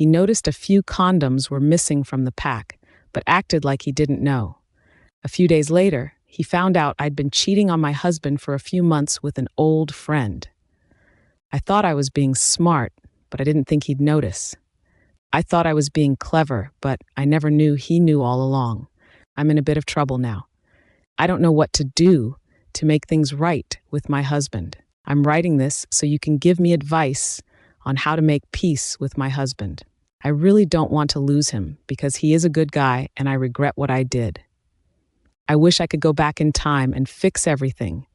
He noticed a few condoms were missing from the pack, but acted like he didn't know. A few days later, he found out I'd been cheating on my husband for a few months with an old friend. I thought I was being smart, but I didn't think he'd notice. I thought I was being clever, but I never knew he knew all along. I'm in a bit of trouble now. I don't know what to do to make things right with my husband. I'm writing this so you can give me advice on how to make peace with my husband. I really don't want to lose him because he is a good guy and I regret what I did. I wish I could go back in time and fix everything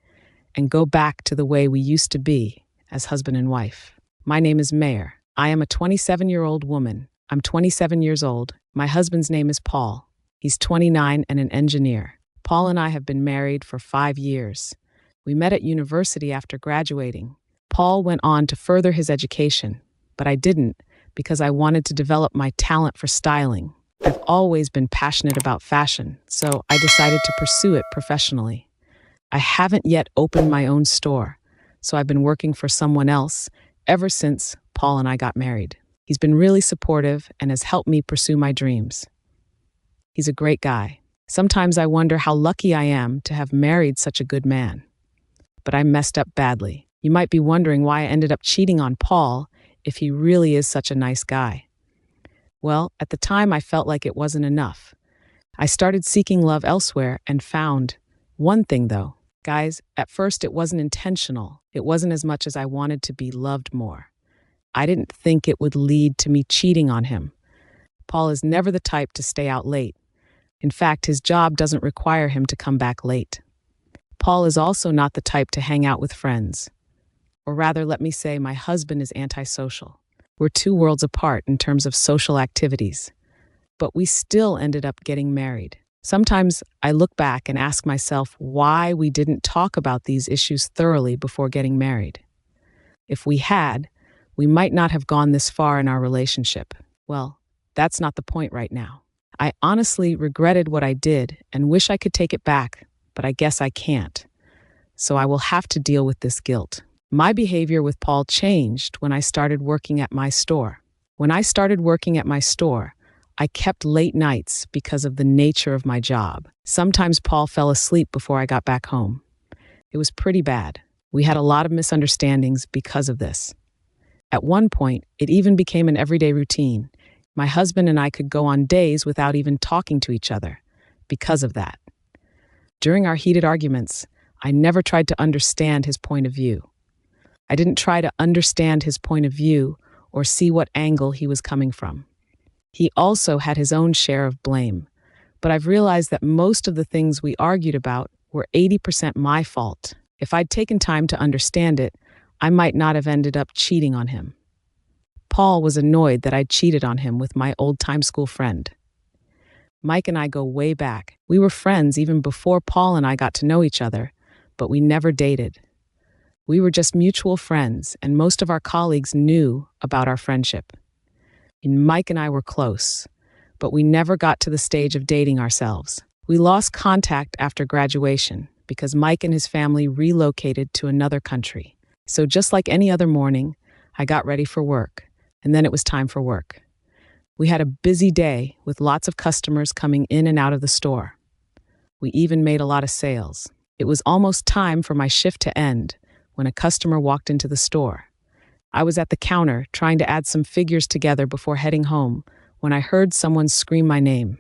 and go back to the way we used to be as husband and wife. My name is Mayor. I am a 27-year-old woman. I'm 27 years old. My husband's name is Paul. He's 29 and an engineer. Paul and I have been married for 5 years. We met at university after graduating. Paul went on to further his education, but I didn't because I wanted to develop my talent for styling. I've always been passionate about fashion, so I decided to pursue it professionally. I haven't yet opened my own store, so I've been working for someone else ever since Paul and I got married. He's been really supportive and has helped me pursue my dreams. He's a great guy. Sometimes I wonder how lucky I am to have married such a good man. But I messed up badly. You might be wondering why I ended up cheating on Paul if he really is such a nice guy. Well, at the time I felt like it wasn't enough. I started seeking love elsewhere and found one thing though. Guys, at first it wasn't intentional. It wasn't as much as I wanted to be loved more. I didn't think it would lead to me cheating on him. Paul is never the type to stay out late. In fact, his job doesn't require him to come back late. Paul is also not the type to hang out with friends. Or rather, let me say, my husband is antisocial. We're 2 worlds apart in terms of social activities. But we still ended up getting married. Sometimes I look back and ask myself why we didn't talk about these issues thoroughly before getting married. If we had, we might not have gone this far in our relationship. Well, that's not the point right now. I honestly regretted what I did and wish I could take it back, but I guess I can't. So I will have to deal with this guilt. My behavior with Paul changed when I started working at my store. When I started working at my store, I kept late nights because of the nature of my job. Sometimes Paul fell asleep before I got back home. It was pretty bad. We had a lot of misunderstandings because of this. At one point, it even became an everyday routine. My husband and I could go on days without even talking to each other because of that. During our heated arguments, I never tried to understand his point of view. I didn't try to understand his point of view or see what angle he was coming from. He also had his own share of blame, but I've realized that most of the things we argued about were 80% my fault. If I'd taken time to understand it, I might not have ended up cheating on him. Paul was annoyed that I'd cheated on him with my old-time school friend. Mike and I go way back. We were friends even before Paul and I got to know each other, but we never dated. We were just mutual friends, and most of our colleagues knew about our friendship. And Mike and I were close, but we never got to the stage of dating ourselves. We lost contact after graduation because Mike and his family relocated to another country. So just like any other morning, I got ready for work, and then it was time for work. We had a busy day with lots of customers coming in and out of the store. We even made a lot of sales. It was almost time for my shift to end when a customer walked into the store. I was at the counter trying to add some figures together before heading home when I heard someone scream my name.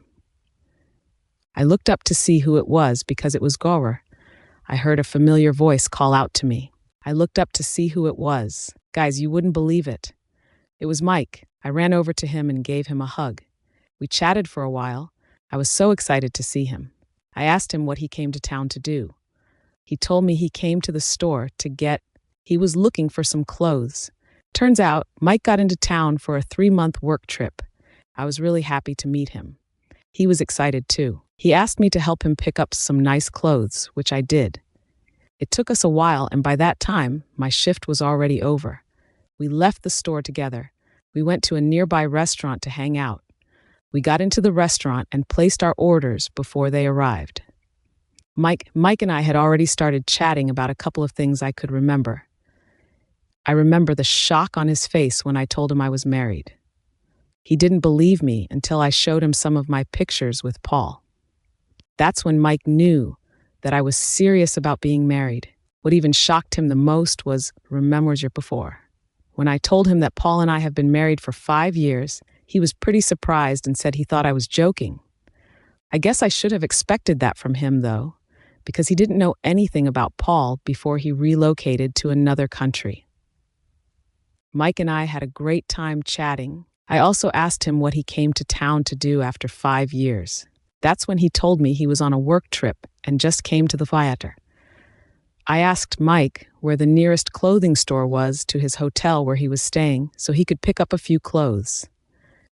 I looked up to see who it was because it was Gaurav. I heard a familiar voice call out to me. I looked up to see who it was. Guys, you wouldn't believe it. It was Mike. I ran over to him and gave him a hug. We chatted for a while. I was so excited to see him. I asked him what he came to town to do. He told me he came to the store he was looking for some clothes. Turns out, Mike got into town for a 3-month work trip. I was really happy to meet him. He was excited too. He asked me to help him pick up some nice clothes, which I did. It took us a while, and by that time, my shift was already over. We left the store together. We went to a nearby restaurant to hang out. We got into the restaurant and placed our orders before they arrived. Mike and I had already started chatting about a couple of things I could remember. I remember the shock on his face when I told him I was married. He didn't believe me until I showed him some of my pictures with Paul. That's when Mike knew that I was serious about being married. What even shocked him the most was, remembers your before. When I told him that Paul and I have been married for 5 years, he was pretty surprised and said he thought I was joking. I guess I should have expected that from him, though, because he didn't know anything about Paul before he relocated to another country. Mike and I had a great time chatting. I also asked him what he came to town to do after 5 years. That's when he told me he was on a work trip and just came to the theater. I asked Mike where the nearest clothing store was to his hotel where he was staying so he could pick up a few clothes.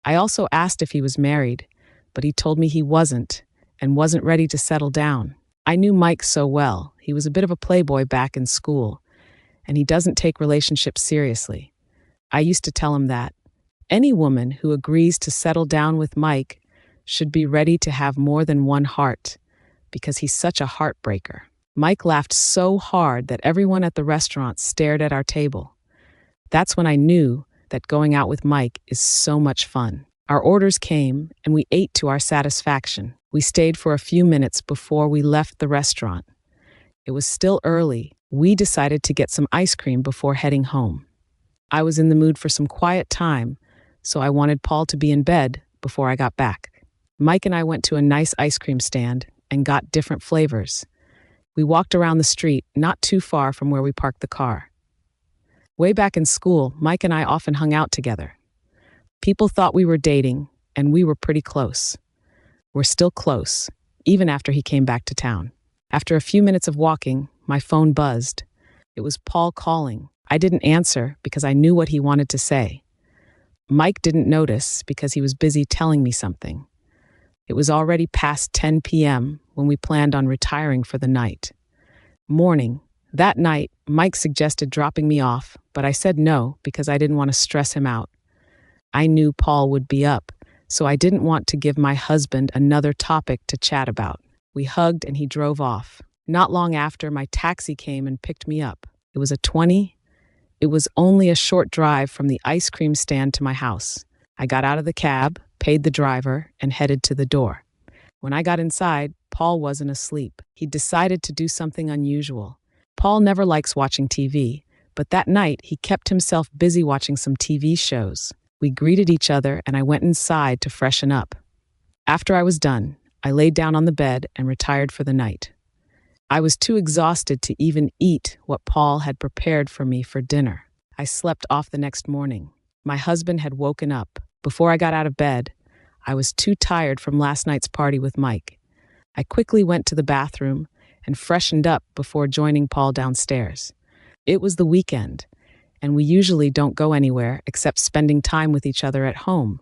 I also asked if he was married, but he told me he wasn't and wasn't ready to settle down. I knew Mike so well. He was a bit of a playboy back in school, and he doesn't take relationships seriously. I used to tell him that any woman who agrees to settle down with Mike should be ready to have more than one heart, because he's such a heartbreaker. Mike laughed so hard that everyone at the restaurant stared at our table. That's when I knew that going out with Mike is so much fun. Our orders came, and we ate to our satisfaction. We stayed for a few minutes before we left the restaurant. It was still early. We decided to get some ice cream before heading home. I was in the mood for some quiet time, so I wanted Paul to be in bed before I got back. Mike and I went to a nice ice cream stand and got different flavors. We walked around the street, not too far from where we parked the car. Way back in school, Mike and I often hung out together. People thought we were dating, and we were pretty close. We're still close, even after he came back to town. After a few minutes of walking, my phone buzzed. It was Paul calling. I didn't answer because I knew what he wanted to say. Mike didn't notice because he was busy telling me something. It was already past 10 p.m. when we planned on retiring for the night. Morning. That night, Mike suggested dropping me off, but I said no because I didn't want to stress him out. I knew Paul would be up, so I didn't want to give my husband another topic to chat about. We hugged and he drove off. Not long after, my taxi came and picked me up. It was a 20. It was only a short drive from the ice cream stand to my house. I got out of the cab, paid the driver, and headed to the door. When I got inside, Paul wasn't asleep. He decided to do something unusual. Paul never likes watching TV, but that night he kept himself busy watching some TV shows. We greeted each other and I went inside to freshen up. After I was done, I laid down on the bed and retired for the night. I was too exhausted to even eat what Paul had prepared for me for dinner. I slept off the next morning. My husband had woken up. Before I got out of bed, I was too tired from last night's party with Mike. I quickly went to the bathroom and freshened up before joining Paul downstairs. It was the weekend, and we usually don't go anywhere except spending time with each other at home.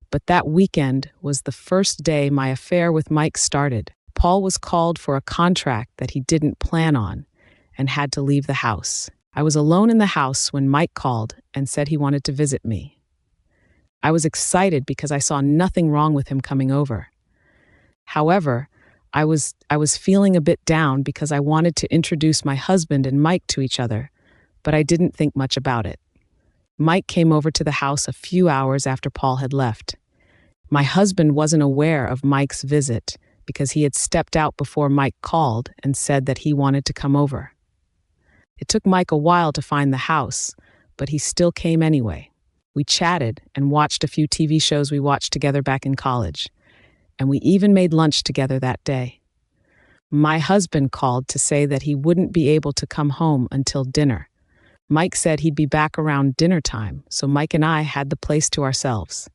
But that weekend was the first day my affair with Mike started. Paul was called for a contract that he didn't plan on and had to leave the house. I was alone in the house when Mike called and said he wanted to visit me. I was excited because I saw nothing wrong with him coming over. However, I was feeling a bit down because I wanted to introduce my husband and Mike to each other, but I didn't think much about it. Mike came over to the house a few hours after Paul had left. My husband wasn't aware of Mike's visit because he had stepped out before Mike called and said that he wanted to come over. It took Mike a while to find the house, but he still came anyway. We chatted and watched a few TV shows we watched together back in college, and we even made lunch together that day. My husband called to say that he wouldn't be able to come home until dinner. Mike said he'd be back around dinner time, so Mike and I had the place to ourselves.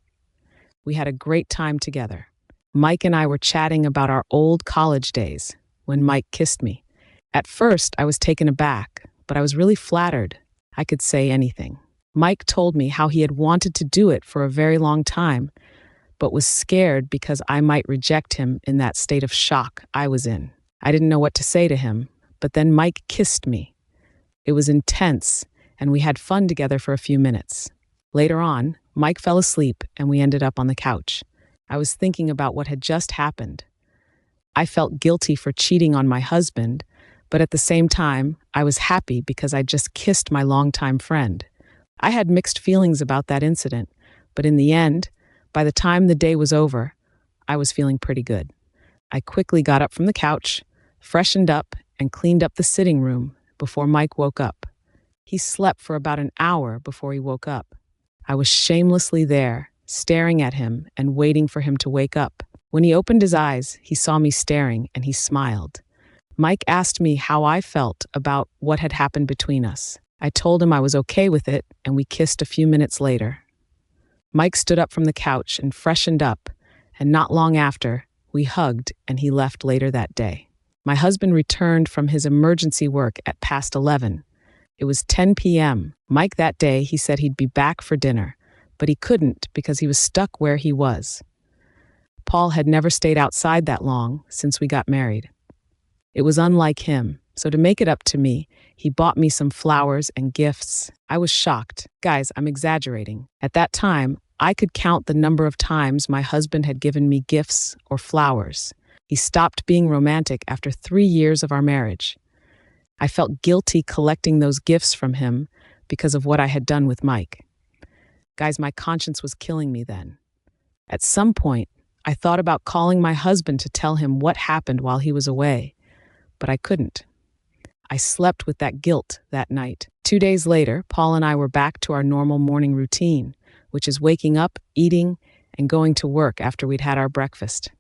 We had a great time together. Mike and I were chatting about our old college days when Mike kissed me. At first, I was taken aback, but I was really flattered. I could say anything. Mike told me how he had wanted to do it for a very long time, but was scared because I might reject him in that state of shock I was in. I didn't know what to say to him, but then Mike kissed me. It was intense, and we had fun together for a few minutes. Later on, Mike fell asleep, and we ended up on the couch. I was thinking about what had just happened. I felt guilty for cheating on my husband, but at the same time, I was happy because I just kissed my longtime friend. I had mixed feelings about that incident, But in the end, by the time the day was over, I was feeling pretty good. I quickly got up from the couch, freshened up, and cleaned up the sitting room before Mike woke up. He slept for about an hour before he woke up. I was shamelessly there, staring at him and waiting for him to wake up. When he opened his eyes, he saw me staring and he smiled. Mike asked me how I felt about what had happened between us. I told him I was okay with it, and we kissed a few minutes later. Mike stood up from the couch and freshened up, and not long after, we hugged and he left later that day. My husband returned from his emergency work at past 11. It was 10 p.m. Mike that day, he said he'd be back for dinner, but he couldn't because he was stuck where he was. Paul had never stayed outside that long since we got married. It was unlike him, so to make it up to me, he bought me some flowers and gifts. I was shocked. Guys, I'm exaggerating. At that time, I could count the number of times my husband had given me gifts or flowers. He stopped being romantic after 3 years of our marriage. I felt guilty collecting those gifts from him because of what I had done with Mike. Guys, my conscience was killing me then. At some point, I thought about calling my husband to tell him what happened while he was away, but I couldn't. I slept with that guilt that night. 2 days later, Paul and I were back to our normal morning routine, which is waking up, eating, and going to work after we'd had our breakfast.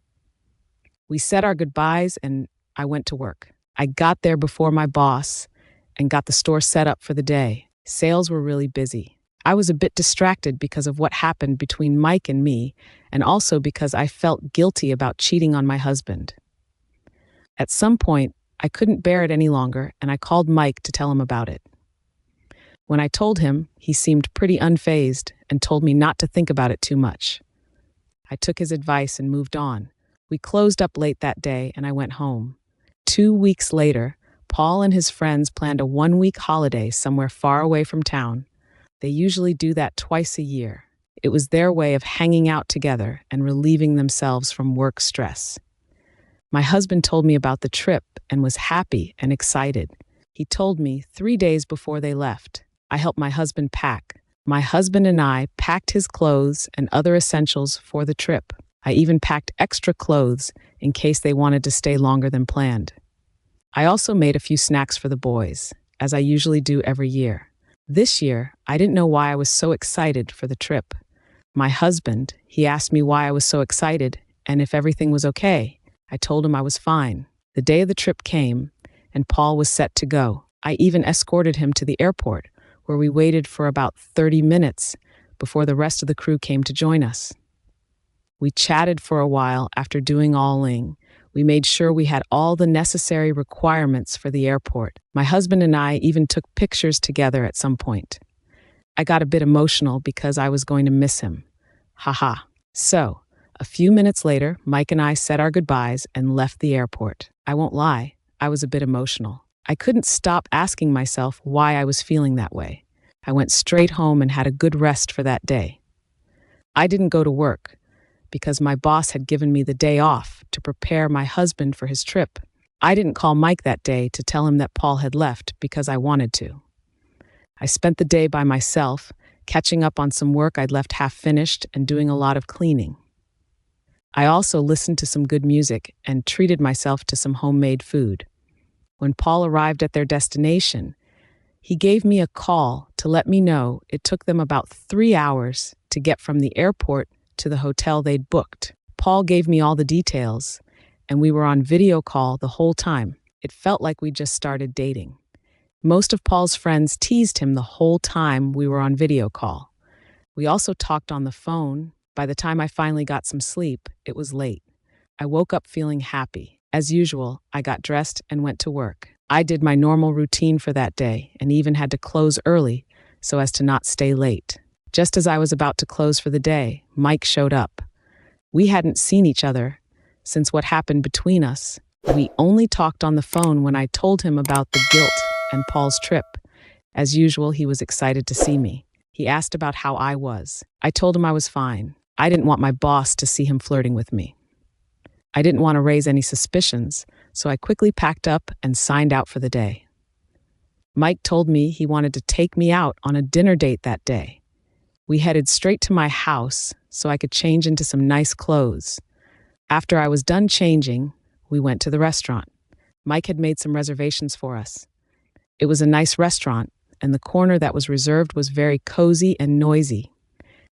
We said our goodbyes and I went to work. I got there before my boss and got the store set up for the day. Sales were really busy. I was a bit distracted because of what happened between Mike and me, and also because I felt guilty about cheating on my husband. At some point, I couldn't bear it any longer, and I called Mike to tell him about it. When I told him, he seemed pretty unfazed and told me not to think about it too much. I took his advice and moved on. We closed up late that day, and I went home. 2 weeks later, Paul and his friends planned a 1-week holiday somewhere far away from town. They usually do that twice a year. It was their way of hanging out together and relieving themselves from work stress. My husband told me about the trip and was happy and excited. He told me 3 days before they left. I helped my husband pack. My husband and I packed his clothes and other essentials for the trip. I even packed extra clothes in case they wanted to stay longer than planned. I also made a few snacks for the boys, as I usually do every year. This year, I didn't know why I was so excited for the trip. My husband, he asked me why I was so excited and if everything was okay. I told him I was fine. The day of the trip came, and Paul was set to go. I even escorted him to the airport, where we waited for about 30 minutes before the rest of the crew came to join us. We chatted for a while after doing all-in. We made sure we had all the necessary requirements for the airport. My husband and I even took pictures together at some point. I got a bit emotional because I was going to miss him. Haha. So, a few minutes later, Mike and I said our goodbyes and left the airport. I won't lie, I was a bit emotional. I couldn't stop asking myself why I was feeling that way. I went straight home and had a good rest for that day. I didn't go to work because my boss had given me the day off to prepare my husband for his trip. I didn't call Mike that day to tell him that Paul had left because I wanted to. I spent the day by myself, catching up on some work I'd left half finished and doing a lot of cleaning. I also listened to some good music and treated myself to some homemade food. When Paul arrived at their destination, he gave me a call to let me know it took them about 3 hours to get from the airport to the hotel they'd booked. Paul gave me all the details, and we were on video call the whole time. It felt like we just started dating. Most of Paul's friends teased him the whole time we were on video call. We also talked on the phone. By the time I finally got some sleep, it was late. I woke up feeling happy. As usual, I got dressed and went to work. I did my normal routine for that day and even had to close early so as to not stay late. Just as I was about to close for the day, Mike showed up. We hadn't seen each other since what happened between us. We only talked on the phone when I told him about the guilt and Paul's trip. As usual, he was excited to see me. He asked about how I was. I told him I was fine. I didn't want my boss to see him flirting with me. I didn't want to raise any suspicions, so I quickly packed up and signed out for the day. Mike told me he wanted to take me out on a dinner date that day. We headed straight to my house so I could change into some nice clothes. After I was done changing, we went to the restaurant. Mike had made some reservations for us. It was a nice restaurant, and the corner that was reserved was very cozy and noisy.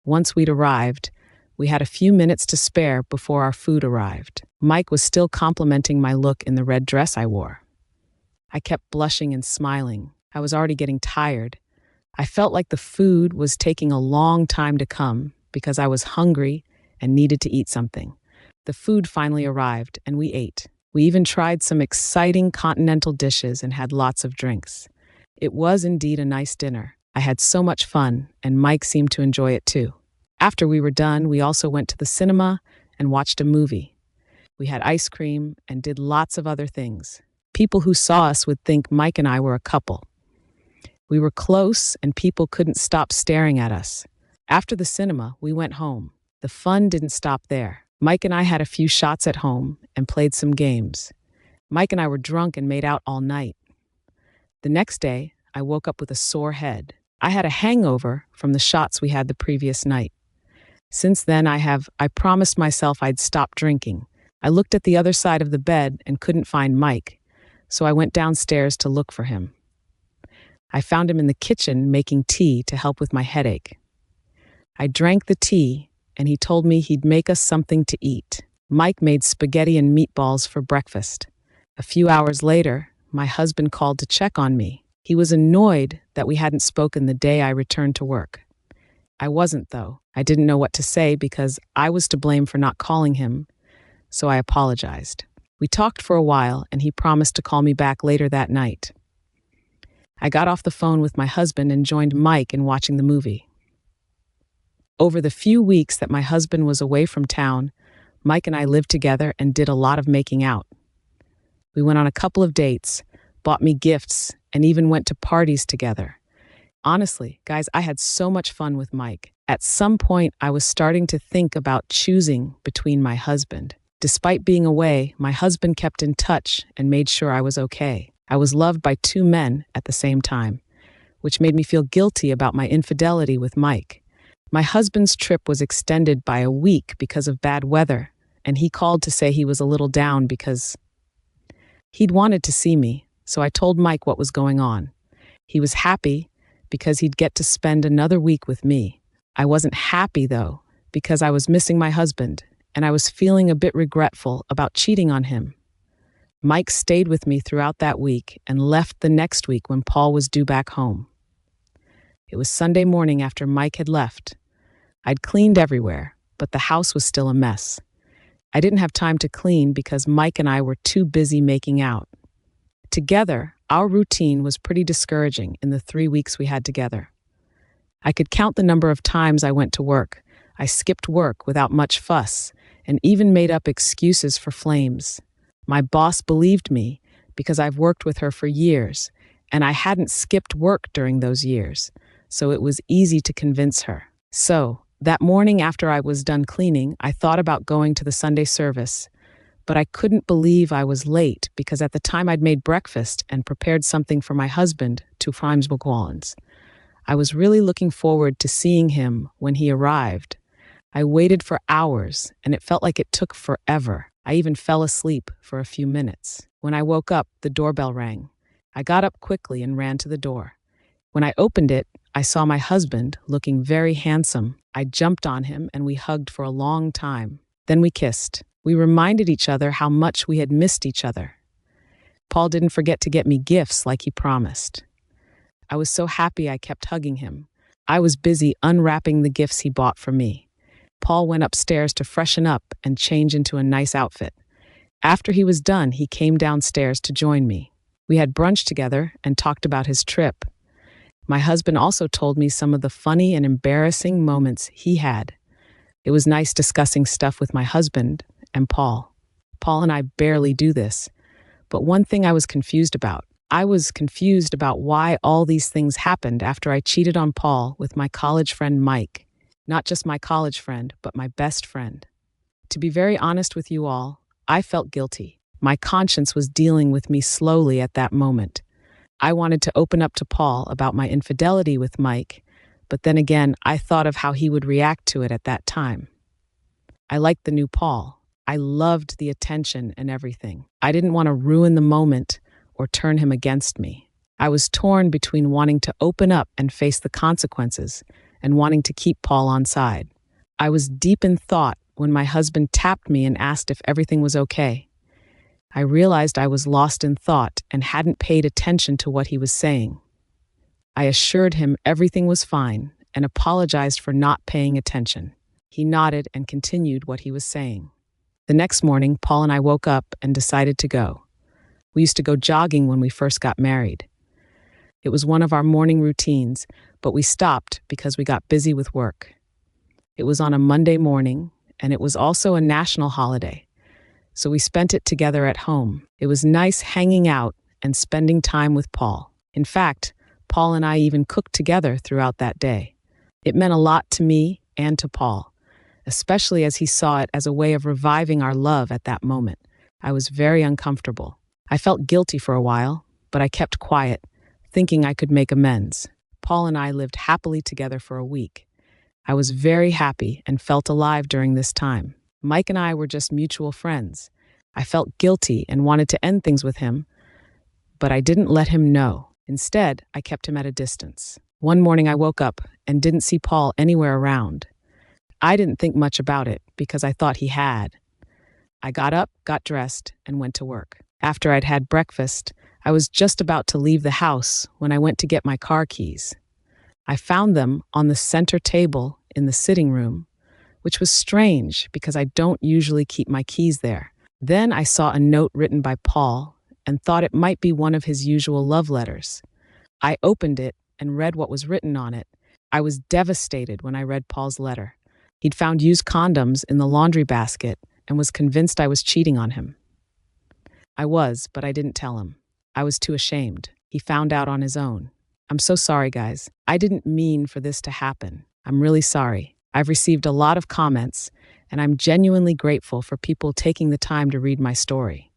Once we'd arrived, we had a few minutes to spare before our food arrived. Mike was still complimenting my look in the red dress I wore. I kept blushing and smiling. I was already getting tired. I felt like the food was taking a long time to come because I was hungry and needed to eat something. The food finally arrived, and we ate. We even tried some exciting continental dishes and had lots of drinks. It was indeed a nice dinner. I had so much fun, and Mike seemed to enjoy it too. After we were done, we also went to the cinema and watched a movie. We had ice cream and did lots of other things. People who saw us would think Mike and I were a couple. We were close, and people couldn't stop staring at us. After the cinema, we went home. The fun didn't stop there. Mike and I had a few shots at home and played some games. Mike and I were drunk and made out all night. The next day, I woke up with a sore head. I had a hangover from the shots we had the previous night. Since then, I promised myself I'd stop drinking. I looked at the other side of the bed and couldn't find Mike, so I went downstairs to look for him. I found him in the kitchen making tea to help with my headache. I drank the tea, and he told me he'd make us something to eat. Mike made spaghetti and meatballs for breakfast. A few hours later, my husband called to check on me. He was annoyed that we hadn't spoken the day I returned to work. I wasn't, though. I didn't know what to say because I was to blame for not calling him, so I apologized. We talked for a while, and he promised to call me back later that night. I got off the phone with my husband and joined Mike in watching the movie. Over the few weeks that my husband was away from town, Mike and I lived together and did a lot of making out. We went on a couple of dates, bought me gifts, and even went to parties together. Honestly, guys, I had so much fun with Mike. At some point, I was starting to think about choosing between my husband. Despite being away, my husband kept in touch and made sure I was okay. I was loved by two men at the same time, which made me feel guilty about my infidelity with Mike. My husband's trip was extended by a week because of bad weather, and he called to say he was a little down because he'd wanted to see me, so I told Mike what was going on. He was happy because he'd get to spend another week with me. I wasn't happy, though, because I was missing my husband, and I was feeling a bit regretful about cheating on him. Mike stayed with me throughout that week and left the next week when Paul was due back home. It was Sunday morning after Mike had left. I'd cleaned everywhere, but the house was still a mess. I didn't have time to clean because Mike and I were too busy making out. Together, our routine was pretty discouraging in the 3 weeks we had together. I could count the number of times I went to work. I skipped work without much fuss and even made up excuses for flames. My boss believed me because I've worked with her for years, and I hadn't skipped work during those years, so it was easy to convince her. So, that morning after I was done cleaning, I thought about going to the Sunday service, but I couldn't believe I was late because at the time I'd made breakfast and prepared something for my husband, two Frimsbogwallens. I was really looking forward to seeing him when he arrived. I waited for hours, and it felt like it took forever. I even fell asleep for a few minutes. When I woke up, the doorbell rang. I got up quickly and ran to the door. When I opened it, I saw my husband looking very handsome. I jumped on him and we hugged for a long time. Then we kissed. We reminded each other how much we had missed each other. Paul didn't forget to get me gifts like he promised. I was so happy I kept hugging him. I was busy unwrapping the gifts he bought for me. Paul went upstairs to freshen up and change into a nice outfit. After he was done, he came downstairs to join me. We had brunch together and talked about his trip. My husband also told me some of the funny and embarrassing moments he had. It was nice discussing stuff with my husband and Paul. Paul and I barely do this, but one thing I was confused about. I was confused about why all these things happened after I cheated on Paul with my college friend Mike. Not just my college friend, but my best friend. To be very honest with you all, I felt guilty. My conscience was dealing with me slowly at that moment. I wanted to open up to Paul about my infidelity with Mike, but then again, I thought of how he would react to it at that time. I liked the new Paul. I loved the attention and everything. I didn't want to ruin the moment or turn him against me. I was torn between wanting to open up and face the consequences and wanting to keep Paul on side. I was deep in thought when my husband tapped me and asked if everything was okay. I realized I was lost in thought and hadn't paid attention to what he was saying. I assured him everything was fine and apologized for not paying attention. He nodded and continued what he was saying. The next morning, Paul and I woke up and decided to go. We used to go jogging when we first got married. It was one of our morning routines, but we stopped because we got busy with work. It was on a Monday morning, and it was also a national holiday, so we spent it together at home. It was nice hanging out and spending time with Paul. In fact, Paul and I even cooked together throughout that day. It meant a lot to me and to Paul, especially as he saw it as a way of reviving our love at that moment. I was very uncomfortable. I felt guilty for a while, but I kept quiet, thinking I could make amends. Paul and I lived happily together for a week. I was very happy and felt alive during this time. Mike and I were just mutual friends. I felt guilty and wanted to end things with him, but I didn't let him know. Instead, I kept him at a distance. One morning I woke up and didn't see Paul anywhere around. I didn't think much about it because I thought he had. I got up, got dressed, and went to work. After I'd had breakfast, I was just about to leave the house when I went to get my car keys. I found them on the center table in the sitting room, which was strange because I don't usually keep my keys there. Then I saw a note written by Paul and thought it might be one of his usual love letters. I opened it and read what was written on it. I was devastated when I read Paul's letter. He'd found used condoms in the laundry basket and was convinced I was cheating on him. I was, but I didn't tell him. I was too ashamed. He found out on his own. I'm so sorry, guys. I didn't mean for this to happen. I'm really sorry. I've received a lot of comments, and I'm genuinely grateful for people taking the time to read my story.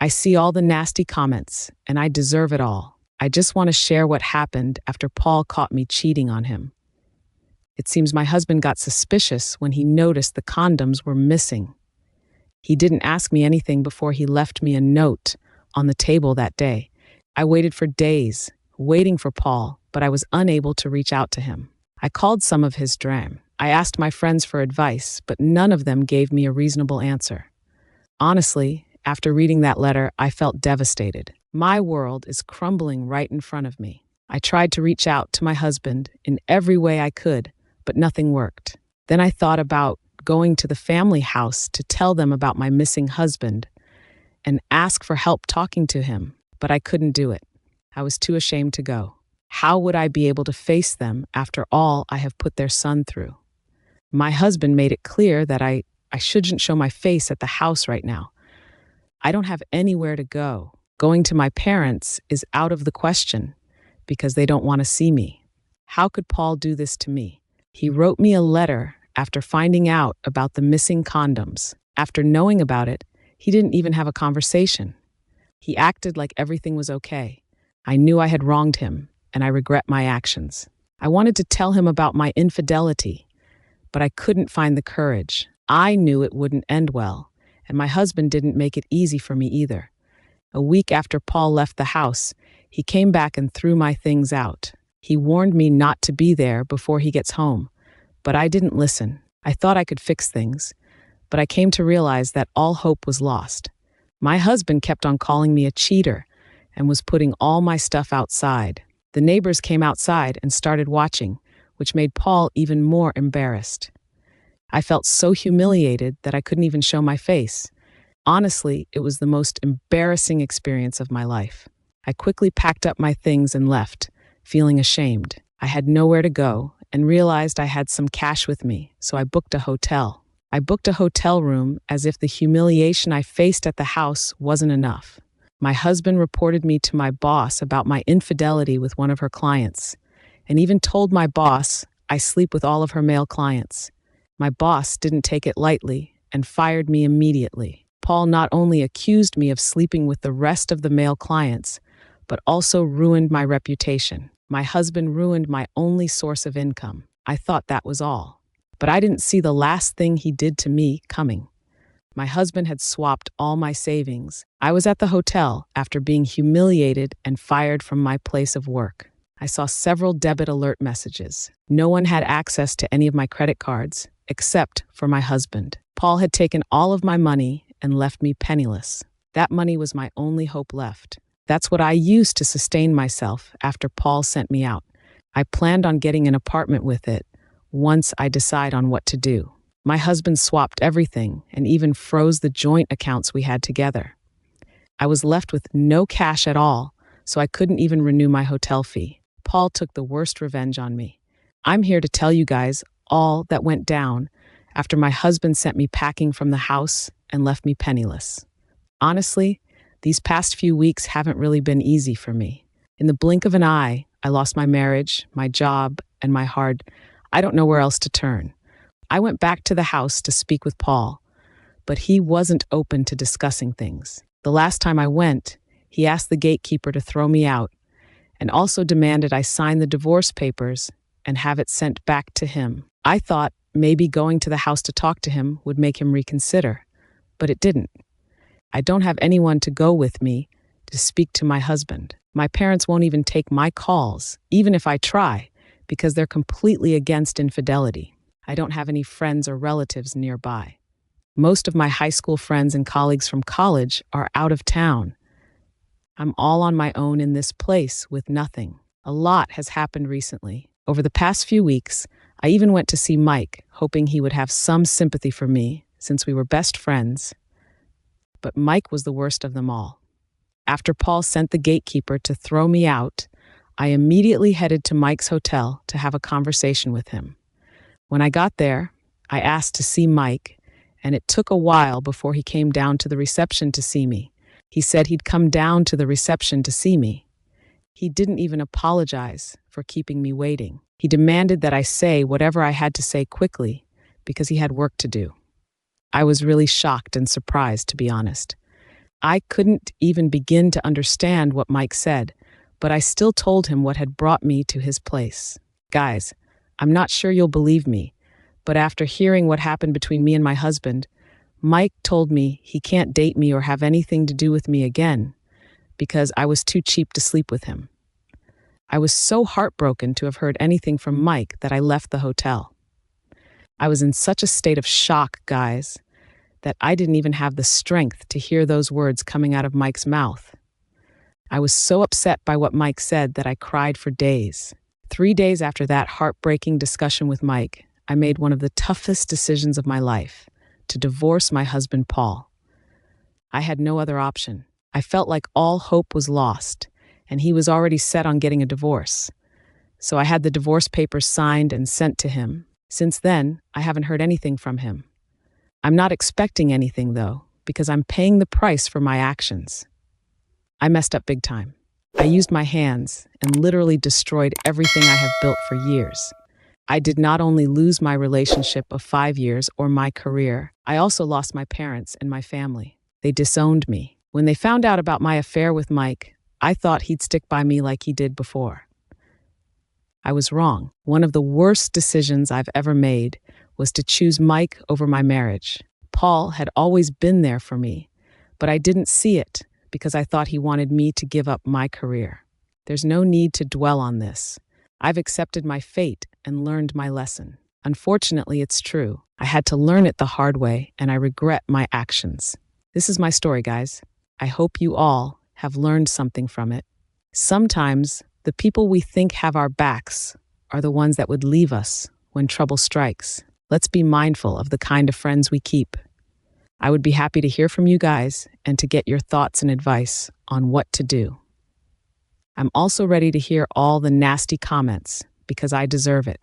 I see all the nasty comments, and I deserve it all. I just want to share what happened after Paul caught me cheating on him. It seems my husband got suspicious when he noticed the condoms were missing. He didn't ask me anything before he left me a note on the table that day. I waited for days, waiting for Paul, but I was unable to reach out to him. I called some of his DRAM. I asked my friends for advice, but none of them gave me a reasonable answer. Honestly, after reading that letter, I felt devastated. My world is crumbling right in front of me. I tried to reach out to my husband in every way I could, but nothing worked. Then I thought about going to the family house to tell them about my missing husband and ask for help talking to him, but I couldn't do it. I was too ashamed to go. How would I be able to face them after all I have put their son through? My husband made it clear that I shouldn't show my face at the house right now. I don't have anywhere to go. Going to my parents is out of the question because they don't want to see me. How could Paul do this to me? He wrote me a letter after finding out about the missing condoms. After knowing about it, he didn't even have a conversation. He acted like everything was okay. I knew I had wronged him, and I regret my actions. I wanted to tell him about my infidelity, but I couldn't find the courage. I knew it wouldn't end well, and my husband didn't make it easy for me either. A week after Paul left the house, he came back and threw my things out. He warned me not to be there before he gets home, but I didn't listen. I thought I could fix things, but I came to realize that all hope was lost. My husband kept on calling me a cheater and was putting all my stuff outside. The neighbors came outside and started watching, which made Paul even more embarrassed. I felt so humiliated that I couldn't even show my face. Honestly, it was the most embarrassing experience of my life. I quickly packed up my things and left, feeling ashamed. I had nowhere to go and realized I had some cash with me, so I booked a hotel. I booked a hotel room as if the humiliation I faced at the house wasn't enough. My husband reported me to my boss about my infidelity with one of her clients, and even told my boss I sleep with all of her male clients. My boss didn't take it lightly and fired me immediately. Paul not only accused me of sleeping with the rest of the male clients, but also ruined my reputation. My husband ruined my only source of income. I thought that was all. But I didn't see the last thing he did to me coming. My husband had swapped all my savings. I was at the hotel after being humiliated and fired from my place of work. I saw several debit alert messages. No one had access to any of my credit cards, except for my husband. Paul had taken all of my money and left me penniless. That money was my only hope left. That's what I used to sustain myself after Paul sent me out. I planned on getting an apartment with it once I decide on what to do. My husband swapped everything and even froze the joint accounts we had together. I was left with no cash at all, so I couldn't even renew my hotel fee. Paul took the worst revenge on me. I'm here to tell you guys all that went down after my husband sent me packing from the house and left me penniless. Honestly, these past few weeks haven't really been easy for me. In the blink of an eye, I lost my marriage, my job, and my heart. I don't know where else to turn. I went back to the house to speak with Paul, but he wasn't open to discussing things. The last time I went, he asked the gatekeeper to throw me out and also demanded I sign the divorce papers and have it sent back to him. I thought maybe going to the house to talk to him would make him reconsider, but it didn't. I don't have anyone to go with me to speak to my husband. My parents won't even take my calls, even if I try, because they're completely against infidelity. I don't have any friends or relatives nearby. Most of my high school friends and colleagues from college are out of town. I'm all on my own in this place with nothing. A lot has happened recently. Over the past few weeks, I even went to see Mike, hoping he would have some sympathy for me since we were best friends. But Mike was the worst of them all. After Paul sent the gatekeeper to throw me out, I immediately headed to Mike's hotel to have a conversation with him. When I got there, I asked to see Mike, and it took a while before he came down to the reception to see me. He said he'd come down to the reception to see me. He didn't even apologize for keeping me waiting. He demanded that I say whatever I had to say quickly because he had work to do. I was really shocked and surprised, to be honest. I couldn't even begin to understand what Mike said, but I still told him what had brought me to his place. Guys, I'm not sure you'll believe me, but after hearing what happened between me and my husband, Mike told me he can't date me or have anything to do with me again because I was too cheap to sleep with him. I was so heartbroken to have heard anything from Mike that I left the hotel. I was in such a state of shock, guys, that I didn't even have the strength to hear those words coming out of Mike's mouth. I was so upset by what Mike said that I cried for days. 3 days after that heartbreaking discussion with Mike, I made one of the toughest decisions of my life, to divorce my husband, Paul. I had no other option. I felt like all hope was lost, and he was already set on getting a divorce. So I had the divorce papers signed and sent to him. Since then, I haven't heard anything from him. I'm not expecting anything, though, because I'm paying the price for my actions. I messed up big time. I used my hands and literally destroyed everything I have built for years. I did not only lose my relationship of 5 years or my career, I also lost my parents and my family. They disowned me. When they found out about my affair with Mike, I thought he'd stick by me like he did before. I was wrong. One of the worst decisions I've ever made was to choose Mike over my marriage. Paul had always been there for me, but I didn't see it because I thought he wanted me to give up my career. There's no need to dwell on this. I've accepted my fate and learned my lesson. Unfortunately, it's true. I had to learn it the hard way, and I regret my actions. This is my story, guys. I hope you all have learned something from it. Sometimes, the people we think have our backs are the ones that would leave us when trouble strikes. Let's be mindful of the kind of friends we keep. I would be happy to hear from you guys and to get your thoughts and advice on what to do. I'm also ready to hear all the nasty comments because I deserve it.